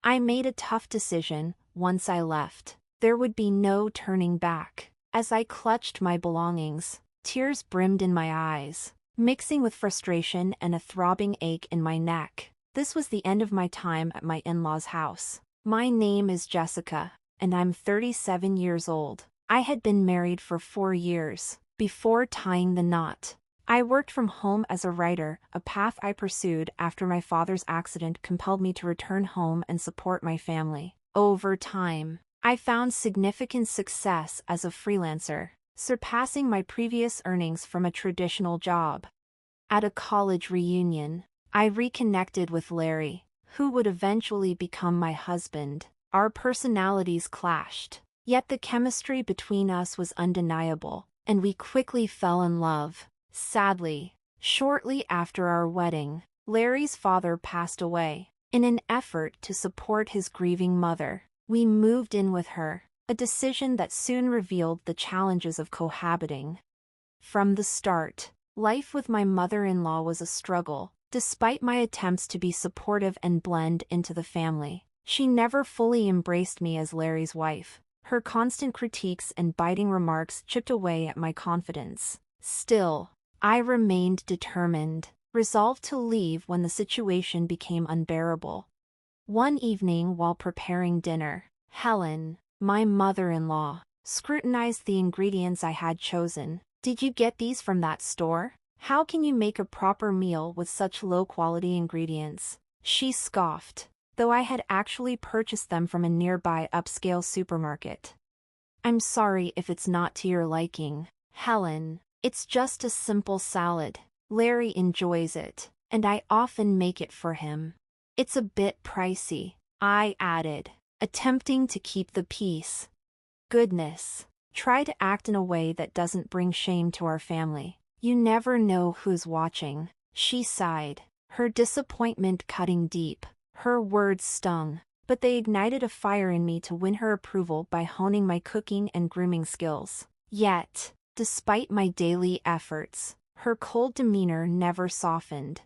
I made a tough decision. Once I left, there would be no turning back. As I clutched my belongings, tears brimmed in my eyes, mixing with frustration and a throbbing ache in my neck. This was the end of my time at my in-laws' house. My name is Jessica, and I'm 37 years old. I had been married for 4 years before tying the knot. I worked from home as a writer, a path I pursued after my father's accident compelled me to return home and support my family. Over time, I found significant success as a freelancer, surpassing my previous earnings from a traditional job. At a college reunion, I reconnected with Larry, who would eventually become my husband. Our personalities clashed, yet the chemistry between us was undeniable, and we quickly fell in love. Sadly, shortly after our wedding, Larry's father passed away. In an effort to support his grieving mother, we moved in with her, a decision that soon revealed the challenges of cohabiting. From the start, life with my mother-in-law was a struggle. Despite my attempts to be supportive and blend into the family, she never fully embraced me as Larry's wife. Her constant critiques and biting remarks chipped away at my confidence. Still, I remained determined, resolved to leave when the situation became unbearable. One evening while preparing dinner, Helen, my mother-in-law, scrutinized the ingredients I had chosen. "Did you get these from that store? How can you make a proper meal with such low-quality ingredients?" She scoffed, though I had actually purchased them from a nearby upscale supermarket. "I'm sorry if it's not to your liking, Helen. It's just a simple salad. Larry enjoys it, and I often make it for him. It's a bit pricey," I added, attempting to keep the peace. "Goodness, try to act in a way that doesn't bring shame to our family. You never know who's watching," she sighed, her disappointment cutting deep. Her words stung, but they ignited a fire in me to win her approval by honing my cooking and grooming skills. Yet, despite my daily efforts, her cold demeanor never softened.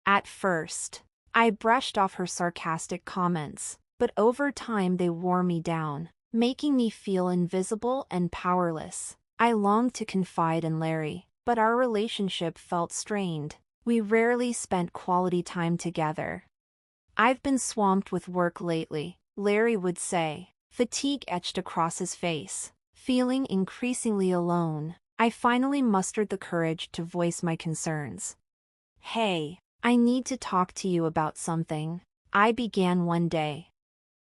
At first, I brushed off her sarcastic comments, but over time they wore me down, making me feel invisible and powerless. I longed to confide in Larry, but our relationship felt strained. We rarely spent quality time together. "I've been swamped with work lately," Larry would say, fatigue etched across his face. Feeling increasingly alone, I finally mustered the courage to voice my concerns. "Hey, I need to talk to you about something," I began one day.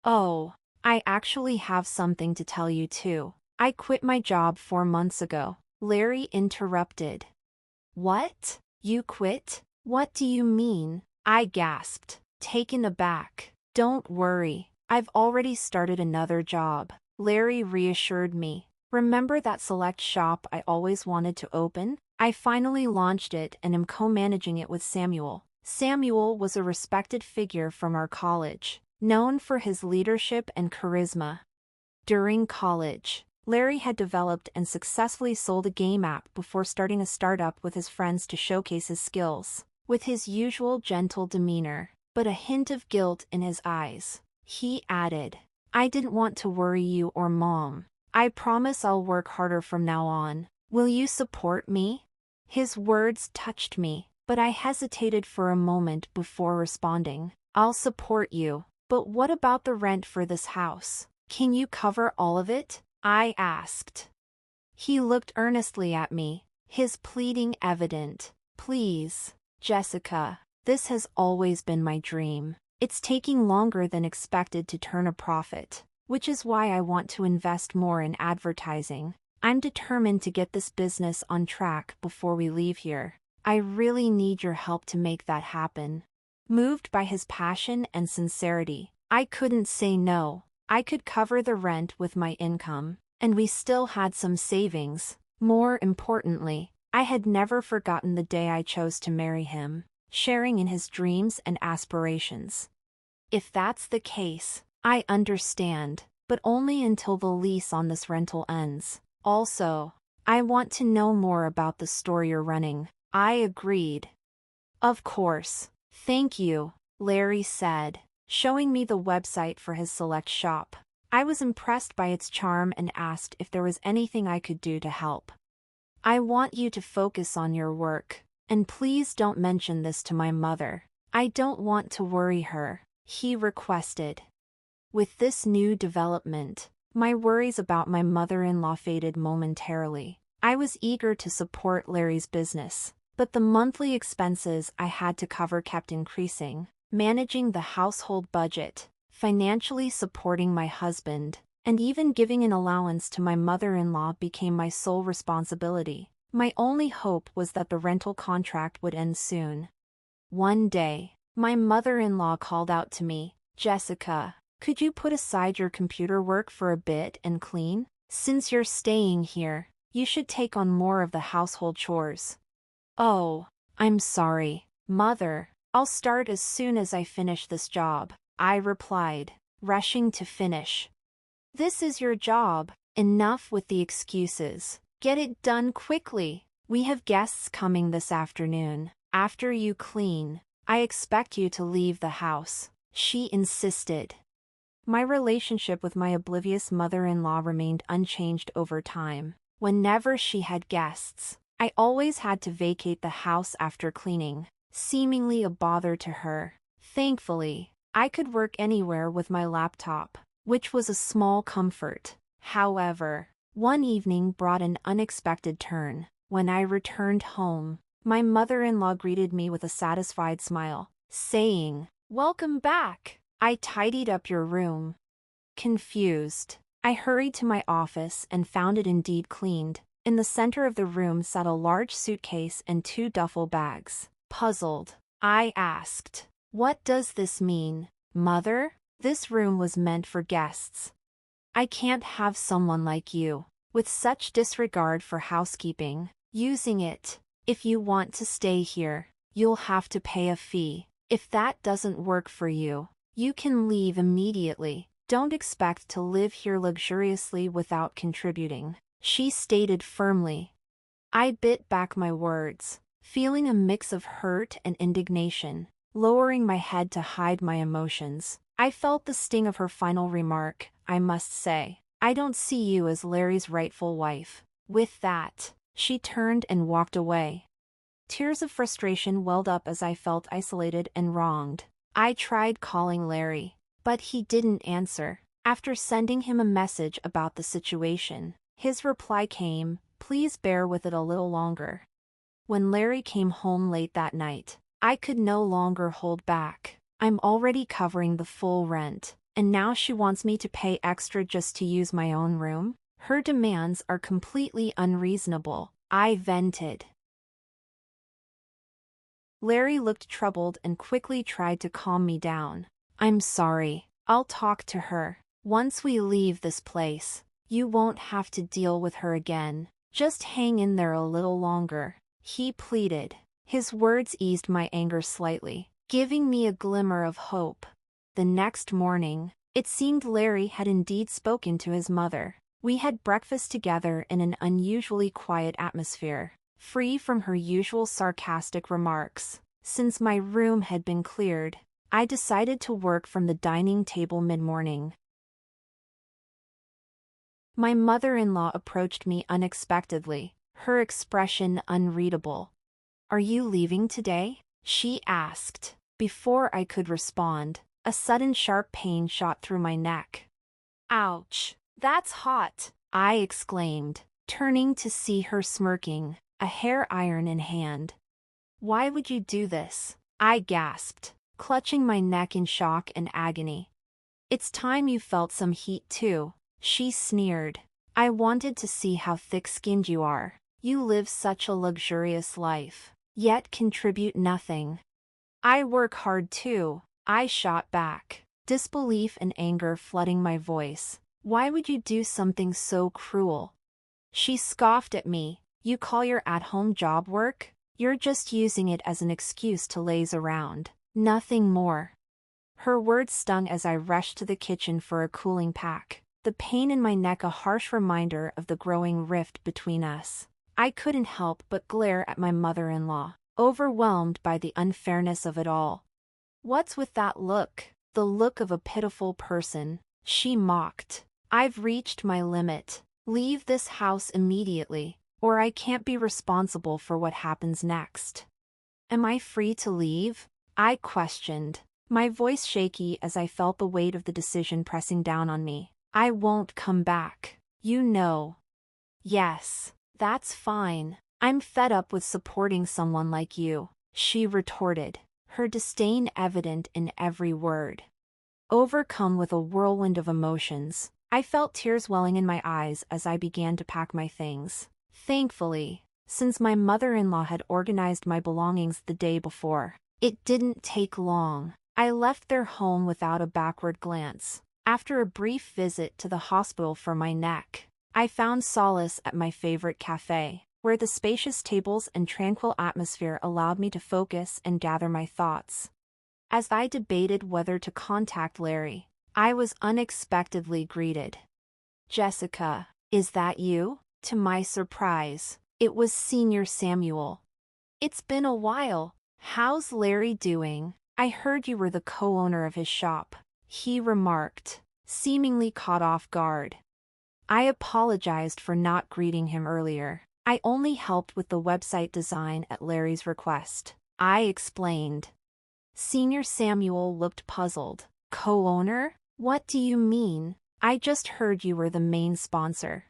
"Oh, I actually have something to tell you too. I quit my job 4 months ago," Larry interrupted. "What? You quit? What do you mean?" I gasped, taken aback. "Don't worry, I've already started another job," Larry reassured me. "Remember that select shop I always wanted to open? I finally launched it and am co-managing it with Samuel." Samuel was a respected figure from our college, known for his leadership and charisma. During college, Larry had developed and successfully sold a game app before starting a startup with his friends to showcase his skills. With his usual gentle demeanor, but a hint of guilt in his eyes, he added, "I didn't want to worry you or Mom. I promise I'll work harder from now on. Will you support me?" His words touched me, but I hesitated for a moment before responding. "I'll support you, but what about the rent for this house? Can you cover all of it?" I asked. He looked earnestly at me, his pleading evident. "Please, Jessica, this has always been my dream. It's taking longer than expected to turn a profit, which is why I want to invest more in advertising. I'm determined to get this business on track before we leave here. I really need your help to make that happen." Moved by his passion and sincerity, I couldn't say no. I could cover the rent with my income, and we still had some savings. More importantly, I had never forgotten the day I chose to marry him, sharing in his dreams and aspirations. "If that's the case, I understand, but only until the lease on this rental ends. Also, I want to know more about the store you're running." I agreed. "Of course, thank you," Larry said, showing me the website for his select shop. I was impressed by its charm and asked if there was anything I could do to help. "I want you to focus on your work, and please don't mention this to my mother. I don't want to worry her," he requested. With this new development, my worries about my mother-in-law faded momentarily. I was eager to support Larry's business, but the monthly expenses I had to cover kept increasing. Managing the household budget, financially supporting my husband, and even giving an allowance to my mother-in-law became my sole responsibility. My only hope was that the rental contract would end soon. One day, my mother-in-law called out to me, "Jessica, could you put aside your computer work for a bit and clean? Since you're staying here, you should take on more of the household chores." "Oh, I'm sorry, Mother. I'll start as soon as I finish this job," I replied, rushing to finish. "This is your job. Enough with the excuses. Get it done quickly. We have guests coming this afternoon. After you clean, I expect you to leave the house," she insisted. My relationship with my oblivious mother-in-law remained unchanged over time. Whenever she had guests, I always had to vacate the house after cleaning, seemingly a bother to her. Thankfully, I could work anywhere with my laptop, which was a small comfort. However, one evening brought an unexpected turn. When I returned home, my mother-in-law greeted me with a satisfied smile, saying, "Welcome back. I tidied up your room." Confused, I hurried to my office and found it indeed cleaned. In the center of the room sat a large suitcase and 2 duffel bags. Puzzled, I asked, "What does this mean, Mother? This room was meant for guests. I can't have someone like you, with such disregard for housekeeping, using it. If you want to stay here, you'll have to pay a fee. If that doesn't work for you, you can leave immediately. Don't expect to live here luxuriously without contributing," she stated firmly. I bit back my words, feeling a mix of hurt and indignation. Lowering my head to hide my emotions, I felt the sting of her final remark. "I must say, I don't see you as Larry's rightful wife." With that, she turned and walked away. Tears of frustration welled up as I felt isolated and wronged. I tried calling Larry, but he didn't answer. After sending him a message about the situation, his reply came, "Please bear with it a little longer." When Larry came home late that night, I could no longer hold back. "I'm already covering the full rent, and now she wants me to pay extra just to use my own room? Her demands are completely unreasonable," I vented. Larry looked troubled and quickly tried to calm me down. "I'm sorry, I'll talk to her. Once we leave this place, you won't have to deal with her again. Just hang in there a little longer," he pleaded. His words eased my anger slightly, giving me a glimmer of hope. The next morning, it seemed Larry had indeed spoken to his mother. We had breakfast together in an unusually quiet atmosphere, free from her usual sarcastic remarks. Since my room had been cleared, I decided to work from the dining table mid-morning. My mother-in-law approached me unexpectedly, her expression unreadable. "Are you leaving today?" she asked. Before I could respond, a sudden sharp pain shot through my neck. "Ouch, that's hot," I exclaimed, turning to see her smirking, a hair iron in hand. "Why would you do this?" I gasped, clutching my neck in shock and agony. "It's time you felt some heat too," she sneered. "I wanted to see how thick-skinned you are. You live such a luxurious life, yet contribute nothing." "I work hard too," I shot back, disbelief and anger flooding my voice. "Why would you do something so cruel?" She scoffed at me. "You call your at-home job work? You're just using it as an excuse to laze around, nothing more." Her words stung as I rushed to the kitchen for a cooling pack, the pain in my neck a harsh reminder of the growing rift between us. I couldn't help but glare at my mother-in-law, overwhelmed by the unfairness of it all. "What's with that look?" The look of a pitiful person, she mocked. I've reached my limit. Leave this house immediately, or I can't be responsible for what happens next. Am I free to leave? I questioned, my voice shaky as I felt the weight of the decision pressing down on me. I won't come back. You know. Yes, that's fine. I'm fed up with supporting someone like you, she retorted, her disdain evident in every word. Overcome with a whirlwind of emotions, I felt tears welling in my eyes as I began to pack my things. Thankfully, since my mother-in-law had organized my belongings the day before, it didn't take long. I left their home without a backward glance. After a brief visit to the hospital for my neck, I found solace at my favorite cafe, where the spacious tables and tranquil atmosphere allowed me to focus and gather my thoughts. As I debated whether to contact Larry, I was unexpectedly greeted. Jessica, is that you? To my surprise, it was Senior Samuel. It's been a while. How's Larry doing? I heard you were the co-owner of his shop, he remarked, seemingly caught off guard. I apologized for not greeting him earlier. I only helped with the website design at Larry's request, I explained. Senior Samuel looked puzzled. Co-owner? What do you mean? I just heard you were the main sponsor.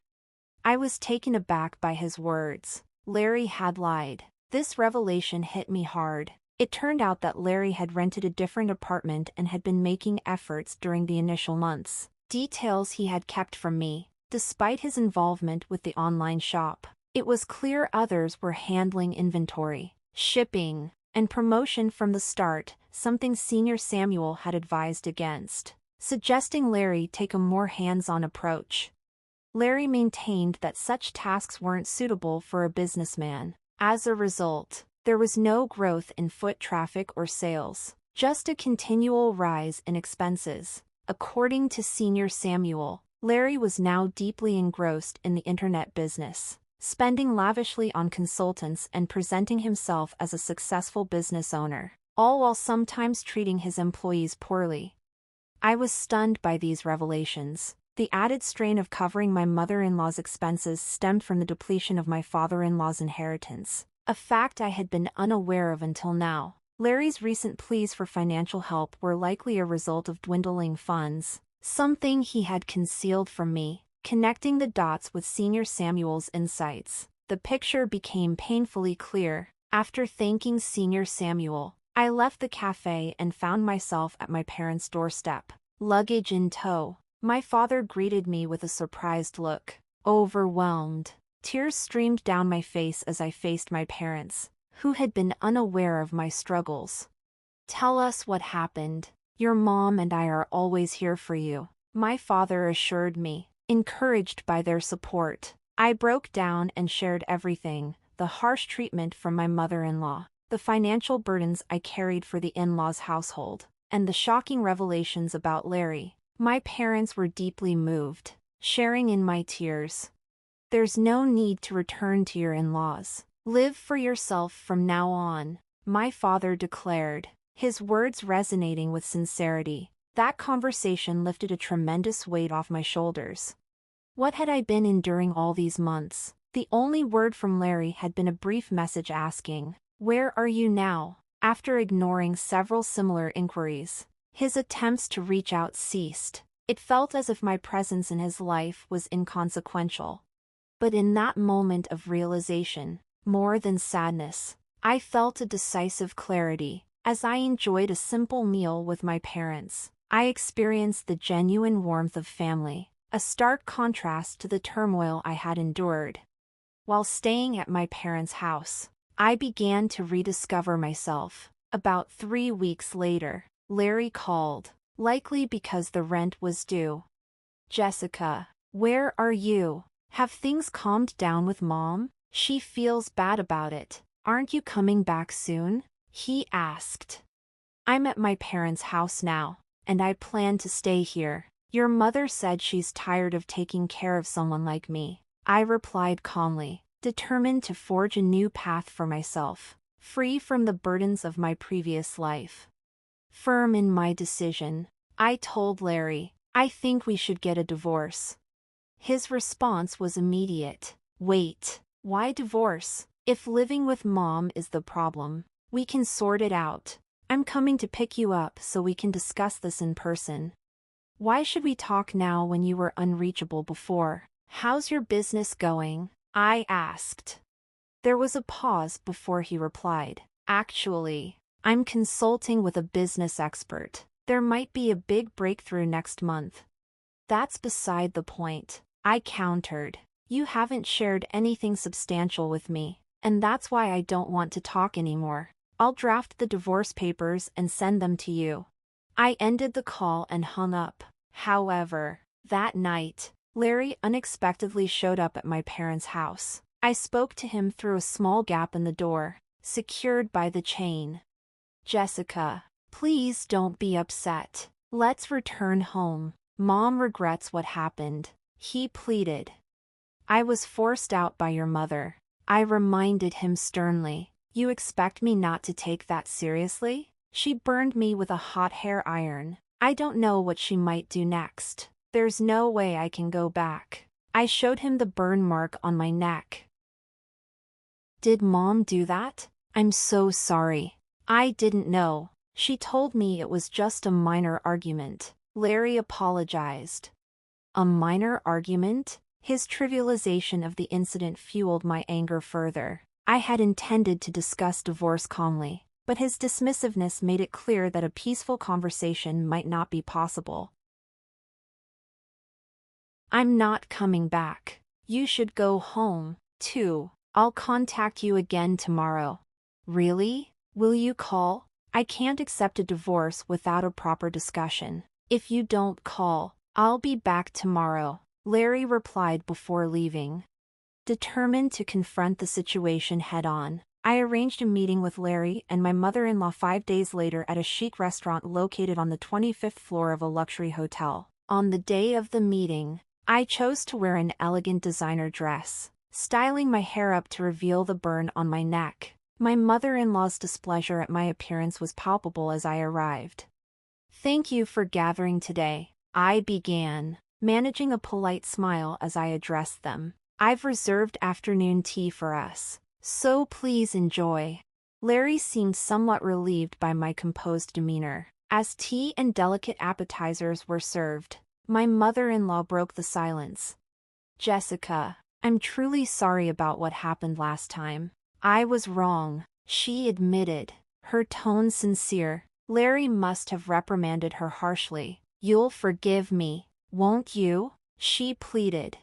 I was taken aback by his words. Larry had lied. This revelation hit me hard. It turned out that Larry had rented a different apartment and had been making efforts during the initial months. Details he had kept from me, despite his involvement with the online shop. It was clear others were handling inventory, shipping, and promotion from the start, something Senior Samuel had advised against, suggesting Larry take a more hands-on approach. Larry maintained that such tasks weren't suitable for a businessman. As a result, there was no growth in foot traffic or sales, just a continual rise in expenses. According to Senior Samuel, Larry was now deeply engrossed in the internet business, spending lavishly on consultants and presenting himself as a successful business owner, all while sometimes treating his employees poorly. I was stunned by these revelations. The added strain of covering my mother-in-law's expenses stemmed from the depletion of my father-in-law's inheritance, a fact I had been unaware of until now. Larry's recent pleas for financial help were likely a result of dwindling funds, something he had concealed from me. Connecting the dots with Senior Samuel's insights, the picture became painfully clear. After thanking Senior Samuel, I left the cafe and found myself at my parents' doorstep, luggage in tow. My father greeted me with a surprised look. Overwhelmed, tears streamed down my face as I faced my parents, who had been unaware of my struggles. Tell us what happened. Your mom and I are always here for you, my father assured me, encouraged by their support. I broke down and shared everything: the harsh treatment from my mother-in-law, the financial burdens I carried for the in-laws' household, and the shocking revelations about Larry. My parents were deeply moved, sharing in my tears. There's no need to return to your in-laws. Live for yourself from now on, my father declared, his words resonating with sincerity. That conversation lifted a tremendous weight off my shoulders. What had I been enduring all these months? The only word from Larry had been a brief message asking, "Where are you now?" After ignoring several similar inquiries, his attempts to reach out ceased. It felt as if my presence in his life was inconsequential. But in that moment of realization, more than sadness, I felt a decisive clarity. As I enjoyed a simple meal with my parents, I experienced the genuine warmth of family, a stark contrast to the turmoil I had endured. While staying at my parents' house, I began to rediscover myself. About 3 weeks later, Larry called, likely because the rent was due. "Jessica, where are you? Have things calmed down with Mom? She feels bad about it. Aren't you coming back soon?" he asked. "I'm at my parents' house now, and I plan to stay here. Your mother said she's tired of taking care of someone like me," I replied calmly, determined to forge a new path for myself, free from the burdens of my previous life. Firm in my decision, I told Larry, I think we should get a divorce. His response was immediate. Wait, why divorce? If living with mom is the problem, we can sort it out. I'm coming to pick you up so we can discuss this in person. Why should we talk now when you were unreachable before? How's your business going? I asked. There was a pause before he replied. Actually, I'm consulting with a business expert. There might be a big breakthrough next month. That's beside the point, I countered. You haven't shared anything substantial with me, and that's why I don't want to talk anymore. I'll draft the divorce papers and send them to you. I ended the call and hung up. However, that night, Larry unexpectedly showed up at my parents' house. I spoke to him through a small gap in the door, secured by the chain. Jessica, please don't be upset. Let's return home. Mom regrets what happened, he pleaded. I was forced out by your mother. I reminded him sternly. You expect me not to take that seriously? She burned me with a hot hair iron. I don't know what she might do next. There's no way I can go back. I showed him the burn mark on my neck. Did Mom do that? I'm so sorry. I didn't know. She told me it was just a minor argument. Larry apologized. A minor argument? His trivialization of the incident fueled my anger further. I had intended to discuss divorce calmly, but his dismissiveness made it clear that a peaceful conversation might not be possible. I'm not coming back. You should go home, too. I'll contact you again tomorrow. Really? Will you call? I can't accept a divorce without a proper discussion. If you don't call, I'll be back tomorrow, Larry replied before leaving. Determined to confront the situation head-on, I arranged a meeting with Larry and my mother-in-law 5 days later at a chic restaurant located on the 25th floor of a luxury hotel. On the day of the meeting, I chose to wear an elegant designer dress, styling my hair up to reveal the burn on my neck. My mother-in-law's displeasure at my appearance was palpable as I arrived. Thank you for gathering today, I began, managing a polite smile as I addressed them. I've reserved afternoon tea for us, so please enjoy. Larry seemed somewhat relieved by my composed demeanor. As tea and delicate appetizers were served, my mother-in-law broke the silence. Jessica, I'm truly sorry about what happened last time. I was wrong, she admitted, her tone sincere. Larry must have reprimanded her harshly. You'll forgive me, won't you? She pleaded.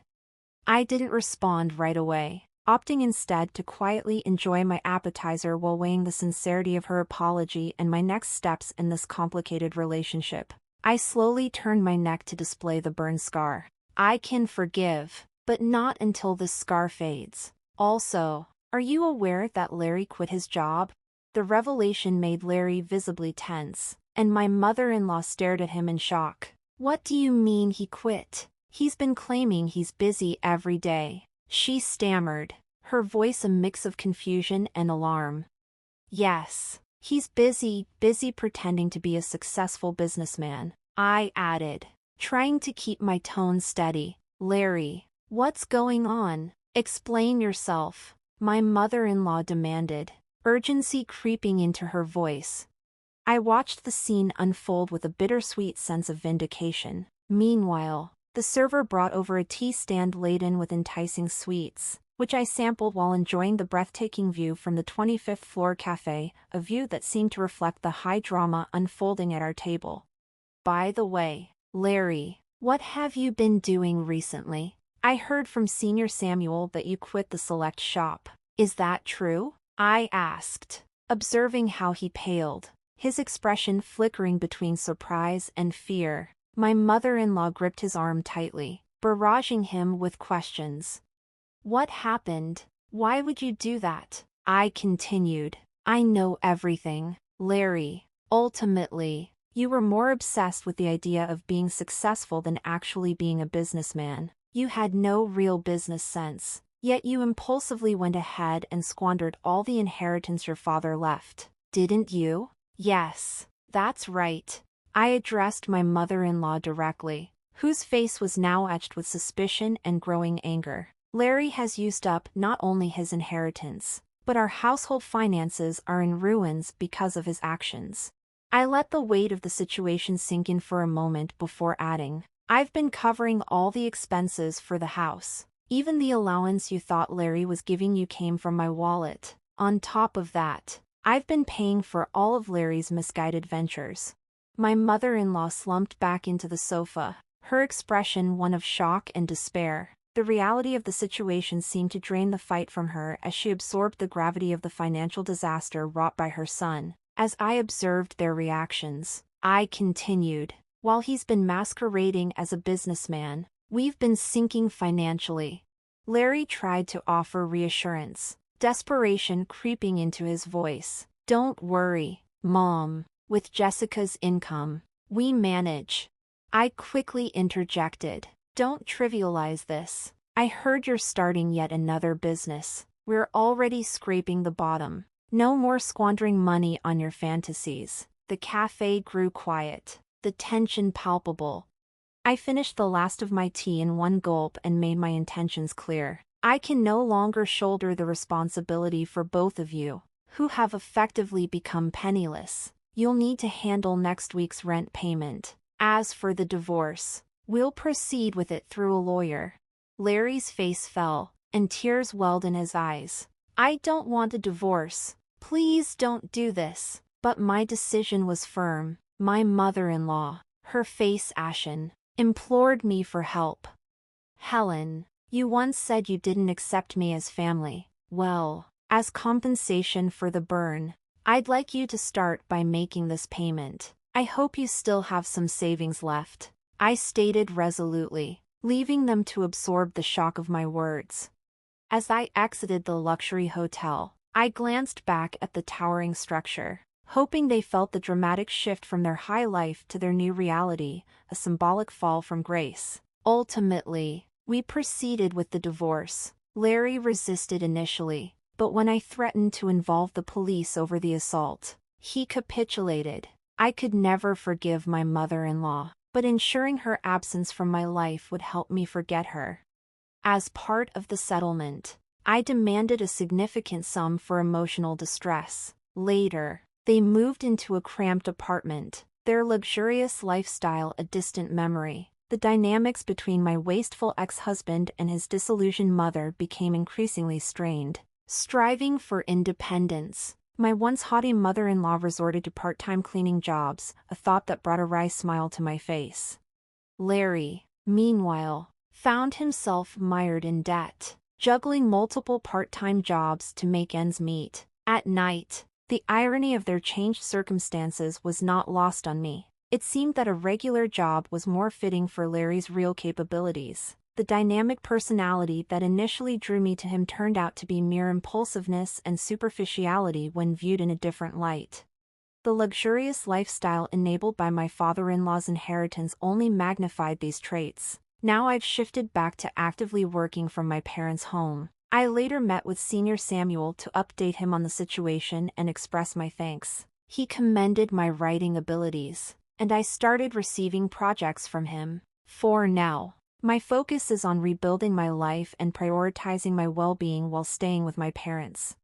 I didn't respond right away, opting instead to quietly enjoy my appetizer while weighing the sincerity of her apology and my next steps in this complicated relationship. I slowly turned my neck to display the burn scar. I can forgive, but not until this scar fades. Also, are you aware that Larry quit his job? The revelation made Larry visibly tense, and my mother-in-law stared at him in shock. What do you mean he quit? He's been claiming he's busy every day, she stammered, her voice a mix of confusion and alarm. Yes, he's busy pretending to be a successful businessman, I added, trying to keep my tone steady. Larry, what's going on? Explain yourself, my mother-in-law demanded, urgency creeping into her voice. I watched the scene unfold with a bittersweet sense of vindication. Meanwhile, the server brought over a tea stand laden with enticing sweets, which I sampled while enjoying the breathtaking view from the 25th floor cafe, a view that seemed to reflect the high drama unfolding at our table. By the way, Larry, what have you been doing recently? I heard from Senior Samuel that you quit the select shop. Is that true? I asked, observing how he paled, his expression flickering between surprise and fear. My mother-in-law gripped his arm tightly, barraging him with questions. What happened? Why would you do that? I continued. I know everything, Larry. Ultimately, you were more obsessed with the idea of being successful than actually being a businessman. You had no real business sense, yet you impulsively went ahead and squandered all the inheritance your father left. Didn't you? Yes. That's right. I addressed my mother-in-law directly, whose face was now etched with suspicion and growing anger. Larry has used up not only his inheritance, but our household finances are in ruins because of his actions. I let the weight of the situation sink in for a moment before adding, I've been covering all the expenses for the house. Even the allowance you thought Larry was giving you came from my wallet. On top of that, I've been paying for all of Larry's misguided ventures. My mother-in-law slumped back into the sofa, her expression one of shock and despair. The reality of the situation seemed to drain the fight from her as she absorbed the gravity of the financial disaster wrought by her son. As I observed their reactions, I continued, while he's been masquerading as a businessman, we've been sinking financially. Larry tried to offer reassurance, desperation creeping into his voice. Don't worry, Mom. With Jessica's income, we manage. I quickly interjected. Don't trivialize this. I heard you're starting yet another business. We're already scraping the bottom. No more squandering money on your fantasies. The cafe grew quiet, the tension palpable. I finished the last of my tea in one gulp and made my intentions clear. I can no longer shoulder the responsibility for both of you, who have effectively become penniless. You'll need to handle next week's rent payment. As for the divorce, we'll proceed with it through a lawyer. Larry's face fell, and tears welled in his eyes. I don't want a divorce. Please don't do this. But my decision was firm. My mother-in-law, her face ashen, implored me for help. Helen, you once said you didn't accept me as family. Well, as compensation for the burn, I'd like you to start by making this payment. I hope you still have some savings left. I stated resolutely, leaving them to absorb the shock of my words. As I exited the luxury hotel, I glanced back at the towering structure, hoping they felt the dramatic shift from their high life to their new reality, a symbolic fall from grace. Ultimately, we proceeded with the divorce. Larry resisted initially, but when I threatened to involve the police over the assault, he capitulated. I could never forgive my mother-in-law, but ensuring her absence from my life would help me forget her. As part of the settlement, I demanded a significant sum for emotional distress. Later, they moved into a cramped apartment, their luxurious lifestyle a distant memory. The dynamics between my wasteful ex-husband and his disillusioned mother became increasingly strained. Striving for independence, my once haughty mother-in-law resorted to part-time cleaning jobs, a thought that brought a wry smile to my face. Larry, meanwhile, found himself mired in debt, juggling multiple part-time jobs to make ends meet. At night, the irony of their changed circumstances was not lost on me. It seemed that a regular job was more fitting for Larry's real capabilities. The dynamic personality that initially drew me to him turned out to be mere impulsiveness and superficiality when viewed in a different light. The luxurious lifestyle enabled by my father-in-law's inheritance only magnified these traits. Now I've shifted back to actively working from my parents' home. I later met with Senior Samuel to update him on the situation and express my thanks. He commended my writing abilities, and I started receiving projects from him. For now, my focus is on rebuilding my life and prioritizing my well-being while staying with my parents.